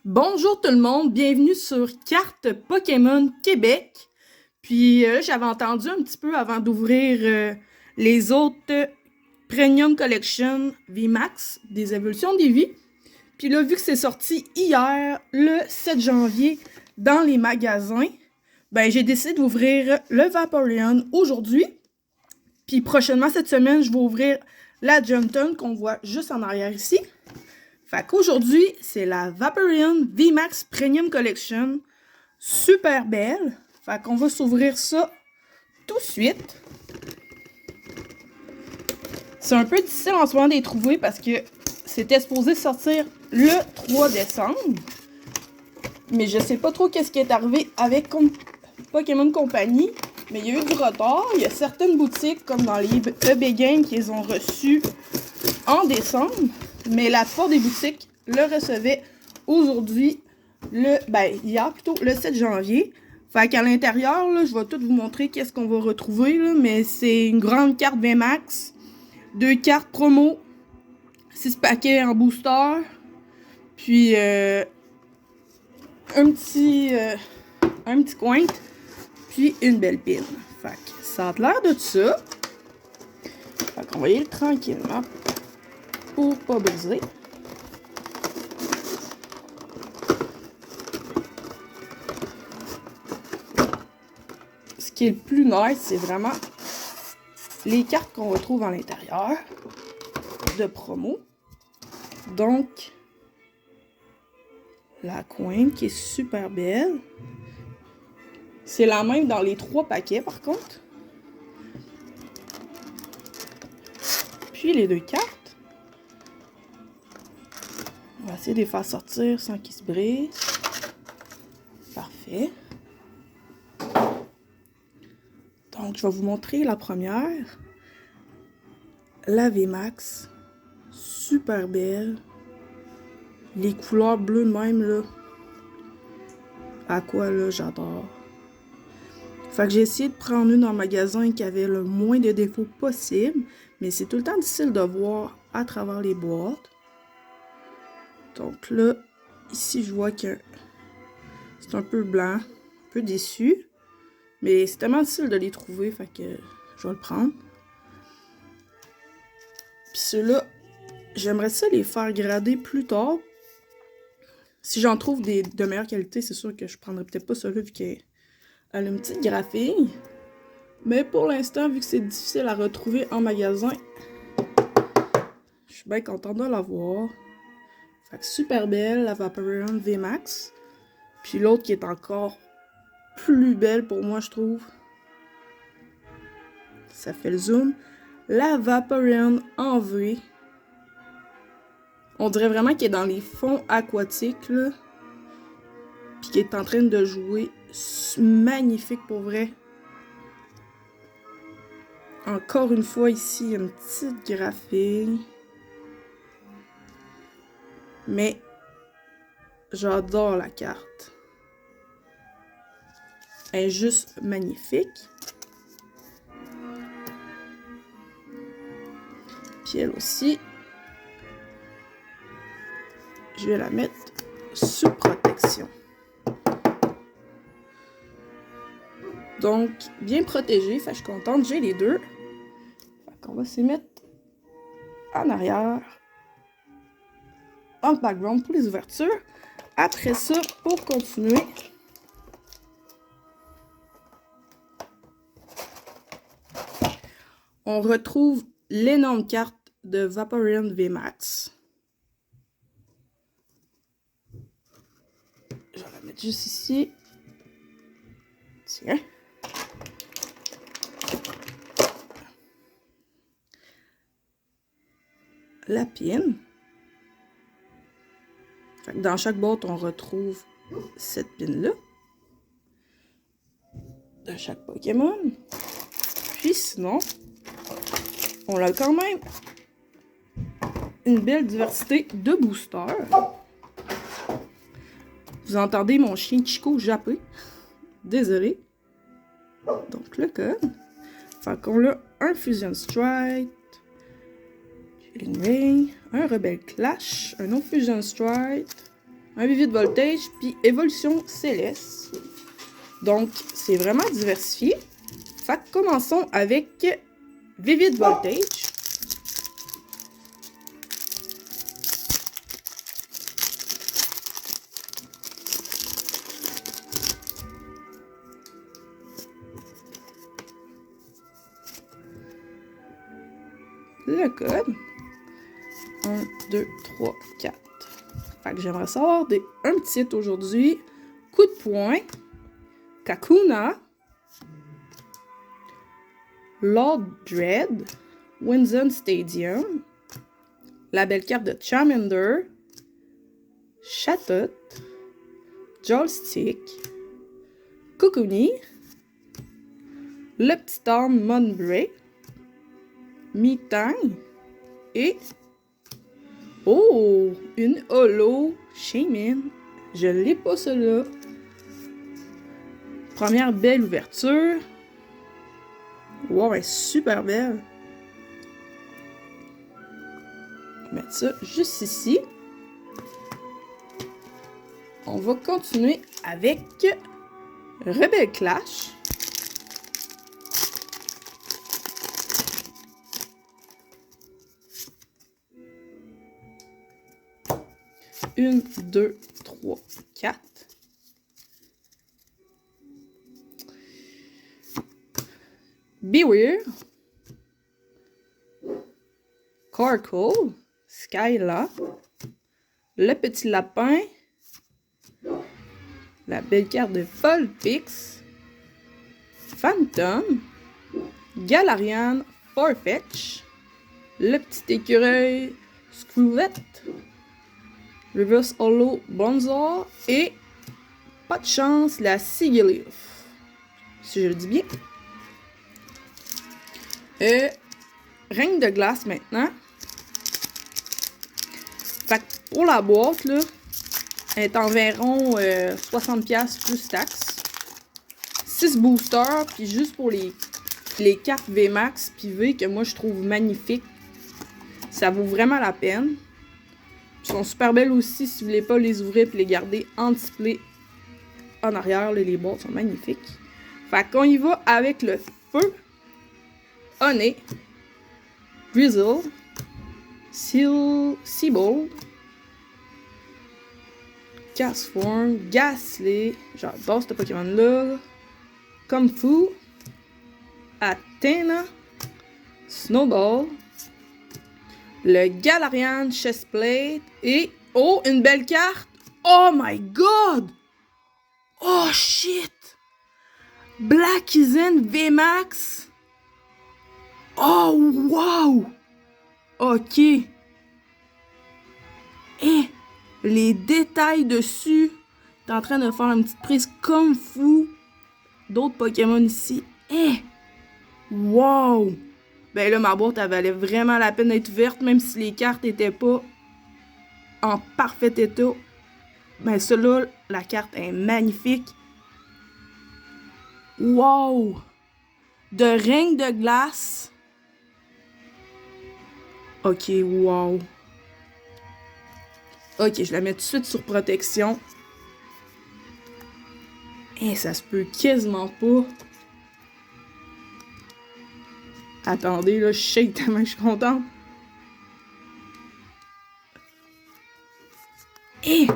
Bonjour tout le monde, bienvenue sur Carte Pokémon Québec. Puis j'avais entendu un petit peu avant d'ouvrir les autres Premium Collection VMAX des évolutions des vies. Puis là, vu que c'est sorti hier, le 7 janvier, dans les magasins, ben j'ai décidé d'ouvrir le Vaporeon aujourd'hui. Puis prochainement cette semaine, je vais ouvrir la Junton qu'on voit juste en arrière ici. Fait qu'aujourd'hui, c'est la Vaporeon VMAX Premium Collection. Super belle. Fait qu'on va s'ouvrir ça tout de suite. C'est un peu difficile en ce moment de les trouver parce que c'était supposé sortir le 3 décembre. Mais je sais pas trop qu'est-ce qui est arrivé avec Pokémon Company. Mais il y a eu du retard. Il y a certaines boutiques, comme dans les eBay Games, qui les ont reçus en décembre. Mais la plupart des boutiques le recevaient aujourd'hui, hier plutôt, le 7 janvier. Fait qu'à l'intérieur, là, je vais tout vous montrer qu'est-ce qu'on va retrouver, là, mais c'est une grande carte VMAX, 2 cartes promo, 6 paquets en booster, puis un petit coin, puis une belle pile. Fait que ça a l'air de ça. Fait qu'on va y aller tranquillement pour pas briser. Ce qui est le plus nice, c'est vraiment les cartes qu'on retrouve à l'intérieur de promo. Donc, la coin qui est super belle. C'est la même dans les 3 paquets par contre. Puis les 2 cartes. On va essayer de les faire sortir sans qu'ils se brisent. Parfait. Donc, je vais vous montrer la première. La VMAX. Super belle. Les couleurs bleues de même, là. À quoi, là, j'adore. Fait que j'ai essayé de prendre une en magasin qui avait le moins de défauts possible. Mais c'est tout le temps difficile de voir à travers les boîtes. Donc là, ici, je vois que c'est un peu blanc. Un peu déçu. Mais c'est tellement difficile de les trouver, fait que je vais le prendre. Puis ceux-là, j'aimerais ça les faire grader plus tard. Si j'en trouve de meilleure qualité, c'est sûr que je prendrais peut-être pas celui-là vu qu'elle a une petite graphine. Mais pour l'instant, vu que c'est difficile à retrouver en magasin, je suis bien contente de l'avoir. Fait que super belle, la Vaporeon VMAX. Puis l'autre qui est encore plus belle pour moi, je trouve. Ça fait le zoom. La Vaporeon en V. On dirait vraiment qu'elle est dans les fonds aquatiques, là. Puis qu'elle est en train de jouer. Magnifique pour vrai. Encore une fois, ici, il y a une petite graphie. Mais j'adore la carte. Elle est juste magnifique. Puis elle aussi. Je vais la mettre sous protection. Donc, bien protégée. Fait que je suis contente. J'ai les deux. Fait qu'on va s'y mettre en arrière. En background pour les ouvertures. Après ça, pour continuer, on retrouve l'énorme carte de Vaporeon VMAX. Je vais la mettre juste ici. Tiens. La pine. Fait que dans chaque boîte, on retrouve cette pine-là. De chaque Pokémon. Puis sinon, on a quand même une belle diversité de boosters. Vous entendez mon chien Chico japper. Désolé. Donc le code. Fait qu'on a un Fusion Strike, une Ring, un Rebelle Clash, un autre Fusion Strike, un Vivid Voltage, puis Évolution Céleste. Donc, c'est vraiment diversifié. Fait que commençons avec Vivid Voltage. Le code. 1, 2, 3, 4. Fait que j'aimerais savoir un petit aujourd'hui. Coup de poing. Kakuna. Lord Dread. Windsor Stadium. La belle carte de Charmander. Chatot. Joystick. Kokuni. Le petit arme Monbray. Mitang. Et... oh! Une holo Shaymin. Je l'ai pas, celle-là. Première belle ouverture. Wow, elle est super belle. On va mettre ça juste ici. On va continuer avec Rebel Clash. Une, deux, trois, quatre. Beware. Carkle. Skyla. Le petit lapin. La belle carte de Vulpix. Phantom. Galarian. Farfetch. Le petit écureuil. Screwlette. Reverse Holo Bonzor. Et, pas de chance, la Sigilyph. Si je le dis bien. Règne de glace maintenant. Fait que pour la boîte, là, elle est environ 60$ plus taxes. 6 boosters, puis juste pour les cartes VMAX puis V que moi je trouve magnifiques. Ça vaut vraiment la peine. Ils sont super belles aussi si vous voulez pas les ouvrir et les garder en display en arrière. Là, les boîtes sont magnifiques. Fait qu'on y va avec le feu. Honey. Drizzle. Seabold. Castform. Gastly. J'adore ce Pokémon-là. Comfu. Athena. Snowball. Le Galarian Chestplate. Et... oh, une belle carte! Oh my god! Oh shit! Blackisen VMAX! Oh wow! Ok. Et les détails dessus. T'es en train de faire une petite prise comme fou. D'autres Pokémon ici. Eh! Wow! Ben là, ma boîte, elle valait vraiment la peine d'être ouverte, même si les cartes n'étaient pas en parfait état. Ben celle-là, la carte est magnifique. Wow! De règne de glace. Ok, wow. Ok, je la mets tout de suite sur protection. Eh, ça se peut quasiment pas. Attendez, là, je shake tellement que je suis contente. Eh!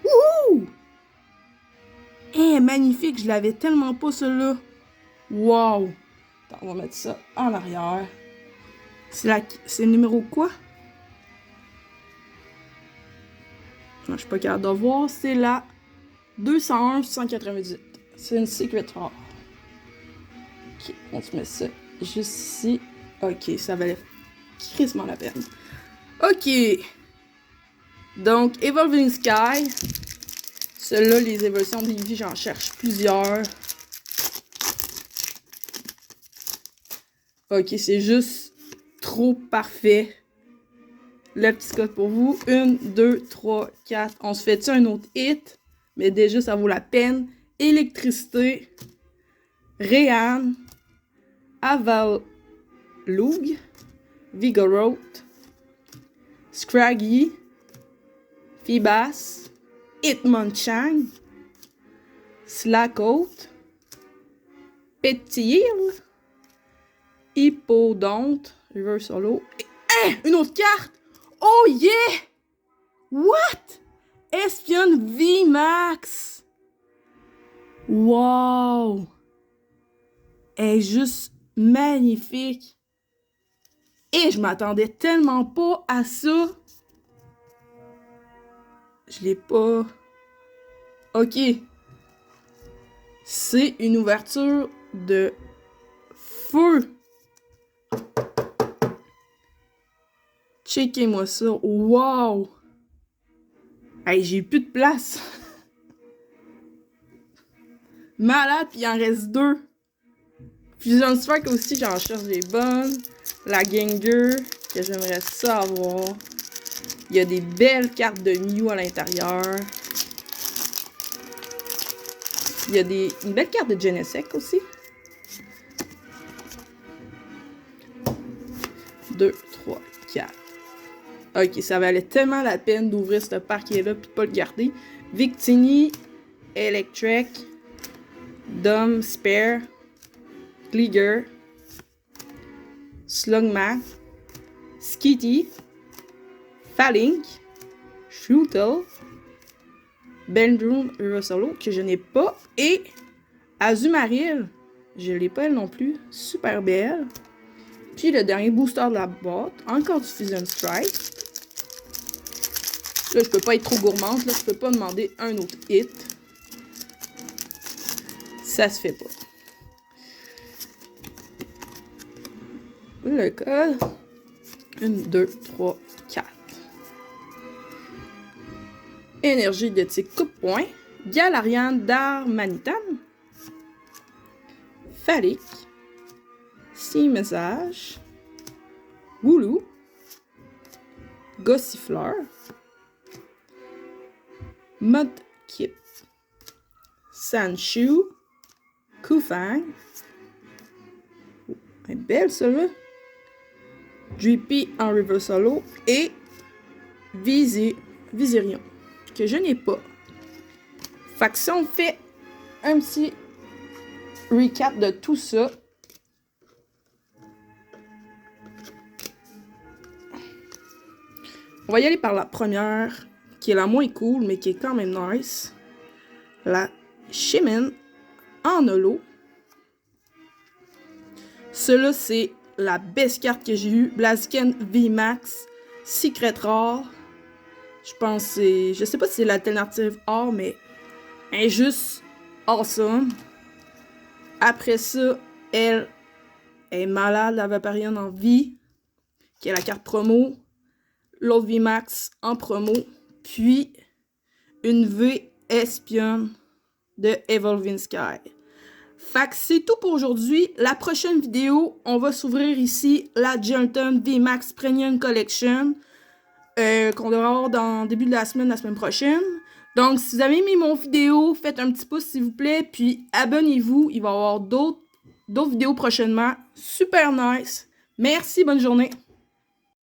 Wouhou! Eh, magnifique, je l'avais tellement pas, celui-là. Wow! Attends, on va mettre ça en arrière. C'est le numéro quoi? Non, je suis pas capable de voir. C'est la 201-198. C'est une Secret Rare. Ok, on se met ça juste ici. Ok, ça valait crissement la peine. Ok. Donc, Evolving Sky. Ceux-là, les évolutions d'Eevee, j'en cherche plusieurs. Ok, c'est juste trop parfait. Le petit code pour vous. 1, 2, 3, 4. On se fait-tu un autre hit? Mais déjà, ça vaut la peine. Électricité. Réan. Avalloug. Vigoroth. Scraggy. Feebas. Hitmonchan, Slakoth, Petil, Hippodonte, Reverse Holo. Une autre carte! Oh yeah! What? Espion VMAX! Wow! Elle est juste magnifique! Et je m'attendais tellement pas à ça! Je l'ai pas... Ok. C'est une ouverture de feu! Checkez-moi ça! Wow! Hey, j'ai plus de place! Malade, puis il en reste 2. Fusion Strike aussi, j'en cherche des bonnes. La Gengar, que j'aimerais ça avoir. Il y a des belles cartes de Mew à l'intérieur. Il y a une belle carte de Genesect aussi. 2, 3, 4. Ok, ça valait tellement la peine d'ouvrir ce parquet-là puis de pas le garder. Victini, Electric, Dom, Spare, Gligar, Slugma, Skitty, Falink, Shootle, Bendroom Urosolo, que je n'ai pas, et Azumarill, je l'ai pas elle non plus, super belle. Puis le dernier booster de la boîte, encore du Fusion Strike. Là, je peux pas être trop gourmande, là, je peux pas demander un autre hit. Ça se fait pas. Le code. 1, 2, 3, 4. Énergie de tic coup-de-poing. Galarian d'Armanitan. Phallic. Message. Wooloo. Gossifleur. Mudkip. Sandshrew. Koufang. Oh, elle est belle celle-là. Drippy en Reverse Holo. Et Visirion. Que je n'ai pas. Fait que si on fait un petit recap de tout ça. On va y aller par la première, qui est la moins cool, mais qui est quand même nice. La Shaymin en holo. Cela, c'est la best carte que j'ai eue. Blaziken VMAX, Secret Rare. Je pense que c'est... Je sais pas si c'est l'alternative or, mais elle est juste awesome. Après ça, elle est malade, la Vaporeon en vie, qui est la carte promo. L'autre VMAX en promo. Puis, une V Espion de Evolving Sky. Fait que c'est tout pour aujourd'hui. La prochaine vidéo, on va s'ouvrir ici la Jolteon VMAX Premium Collection. Qu'on devrait avoir dans le début de la semaine prochaine. Donc, si vous avez aimé mon vidéo, faites un petit pouce s'il vous plaît. Puis, abonnez-vous. Il va y avoir d'autres vidéos prochainement. Super nice. Merci, bonne journée.